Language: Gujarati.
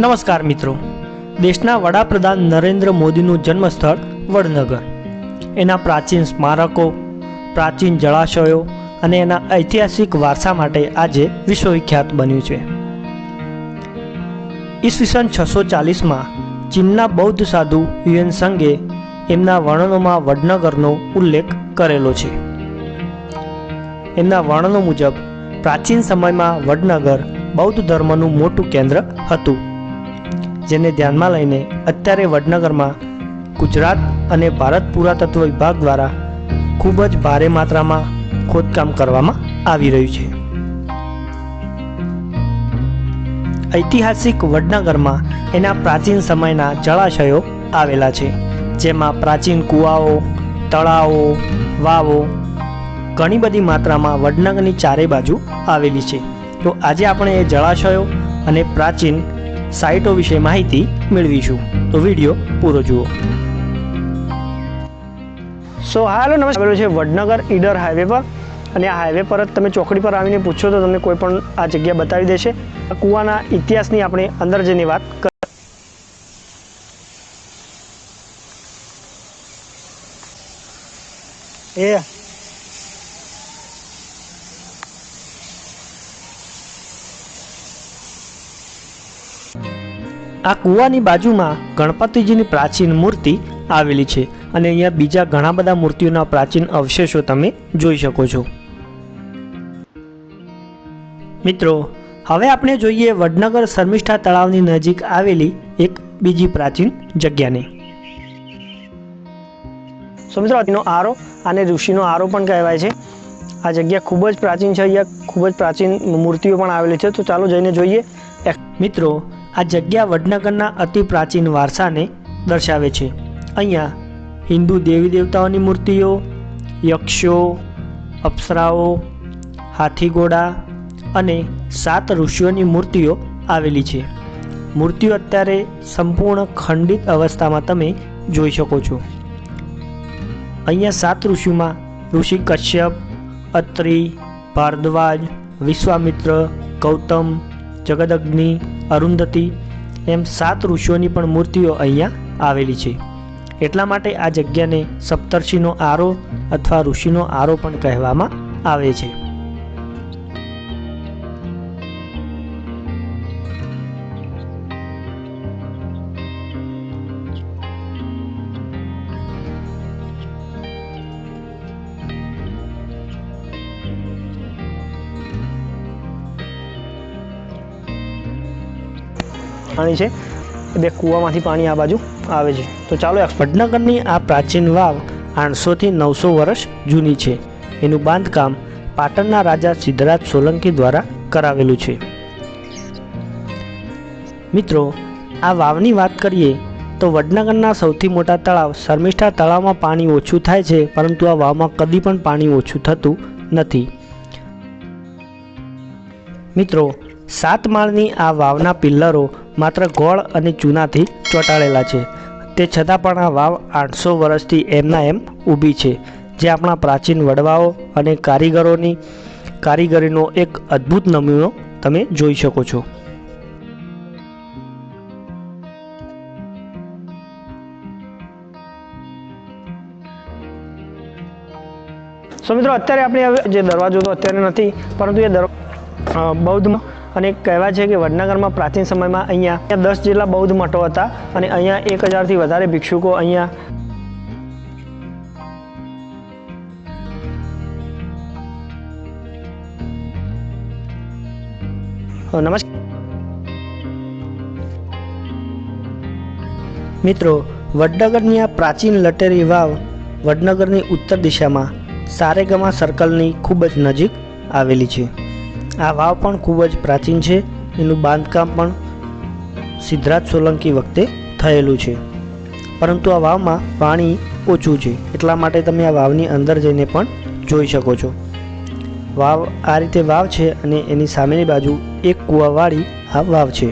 નમસ્કાર મિત્રો, દેશના વડાપ્રધાન નરેન્દ્ર મોદીનું જન્મસ્થળ વડનગર, એના પ્રાચીન સ્મારકો, પ્રાચીન જળાશયો અને એના ઐતિહાસિક વારસા માટે આજે વિશ્વવિખ્યાત બન્યું છે. ઈસવીસન 640માં ચીનના બૌદ્ધ સાધુ હ્યુએન ત્સાંગે એમના વર્ણનોમાં વડનગરનો ઉલ્લેખ કરેલો છે. એમના વર્ણનો મુજબ પ્રાચીન સમયમાં વડનગર બૌદ્ધ ધર્મનું મોટું કેન્દ્ર હતું, જેને ધ્યાનમાં લઈને અત્યારે વડનગરમાં ગુજરાત અને ભારત પુરાતત્વ વિભાગ દ્વારા ખૂબ જ ભારે માત્રામાં ખોદકામ કરવામાં આવી રહ્યું છે. ઐતિહાસિક વડનગરમાં એના પ્રાચીન સમયના જળાશયો આવેલા છે, જેમાં પ્રાચીન કૂવાઓ, તળાવો, વાવો ઘણી બધી માત્રામાં વડનગરની ચારે બાજુ આવેલી છે. તો આજે આપણે એ જળાશયો અને પ્રાચીન સાઇટો વિશે માહિતી મેળવીશું, તો વિડીયો પૂરો જુઓ. હાલો નમસ્કાર, આવેલું છે વડનગર ઈડર હાઈવે પર, અને આ હાઈવે પર જ તમે ચોકડી પર આવીને પૂછો તો તમને કોઈ પણ આ જગ્યા બતાવી દેશે. આ કૂવાના ઇતિહાસની આપણે અંદર જઈને વાત કરીએ. આ કૂવાની બાજુમાં ગણપતિજીની પ્રાચીન મૂર્તિ આવેલી છે, અને અહીંયા બીજા ઘણા બધા મૂર્તિઓના પ્રાચીન અવશેષો તમે જોઈ શકો છો. મિત્રો, હવે આપણે જોઈએ વડનગર શર્મિષ્ઠા તળાવની નજીક આવેલી એક બીજી પ્રાચીન જગ્યાને. મિત્રો, એનો આરો અને ઋષિનો આરો પણ કહેવાય છે. આ જગ્યા ખૂબ જ પ્રાચીન છે, અહીંયા ખૂબ જ પ્રાચીન મૂર્તિઓ પણ આવેલી છે. તો ચાલો જઈને જોઈએ. મિત્રો, આ જગ્યા વડનગરના અતિ પ્રાચીન વારસાને દર્શાવે છે. અહીંયા હિન્દુ દેવી દેવતાઓની મૂર્તિઓ, યક્ષો, અપ્સરાઓ, હાથીઘોડા અને 7 ઋષિઓની મૂર્તિઓ આવેલી છે. મૂર્તિઓ અત્યારે સંપૂર્ણ ખંડિત અવસ્થામાં તમે જોઈ શકો છો. અહીંયા 7 ઋષિઓમાં ઋષિ કશ્યપ, અત્રિ, ભારદ્વાજ, વિશ્વામિત્ર, ગૌતમ, જગદગ્નિ, અરુંધતી એમ 7 ઋષિઓની પણ મૂર્તિઓ અહીંયા આવેલી છે. એટલા માટે આ જગ્યાને સપ્તર્ષિનો આરો અથવા ઋષિનો આરો પણ કહેવામાં આવે છે. પાણી છે, બે કૂવામાંથી પાણી આ બાજુ આવે છે. તો ચાલો, વડનગરની આ પ્રાચીન વાવ 800 થી 900 વર્ષ જૂની છે. એનું બાંધકામ પાટણના રાજા સિદ્ધરાજ સોલંકી દ્વારા કરાવેલું છે. મિત્રો, આ વાવની વાત કરીએ તો વડનગરના સૌથી મોટા તળાવ શર્મિષ્ઠા તળાવમાં પાણી ઓછું થાય છે, પરંતુ આ વાવમાં કદી પણ પાણી ઓછું થતું નથી. મિત્રો, 7 માળની આ વાવના પિલ્લરો માત્ર ગોળ અને ચૂનાથી ચોંટાડેલા છે. તે છતાં પણ આ વાવ 800 વર્ષથી એમના એમ ઊભી છે, જે આપણા પ્રાચીન વડવાઓ અને કારીગરીનો એક અદ્ભુત નમૂનો તમે જોઈ શકો છો. મિત્રો, અત્યારે આપણે જે દરવાજો તો અત્યારે નથી, પરંતુ એ બૌદ્ધ અને કહેવાય છે કે વડનગરમાં પ્રાચીન સમયમાં અહીંયા 10 જેટલા બૌદ્ધ મઠો હતા અને અહીંયા 1000થી વધારે ભિક્ષુકો અહીંયા નમસ્કાર મિત્રો, વડનગરની આ પ્રાચીન લટેરી વાવ વડનગરની ઉત્તર દિશામાં સારેગામા સર્કલની ખૂબ જ નજીક આવેલી છે. આ વાવ પણ ખૂબ જ પ્રાચીન છે. એનું બાંધકામ પણ સિદ્ધરાજ સોલંકી વખતે થયેલું છે, પરંતુ આ વાવમાં પાણી ઓછું છે, એટલા માટે તમે આ વાવની અંદર જઈને પણ જોઈ શકો છો. વાવ આ રીતે વાવ છે અને એની સામેની બાજુ એક કૂવાવાળી આ વાવ છે.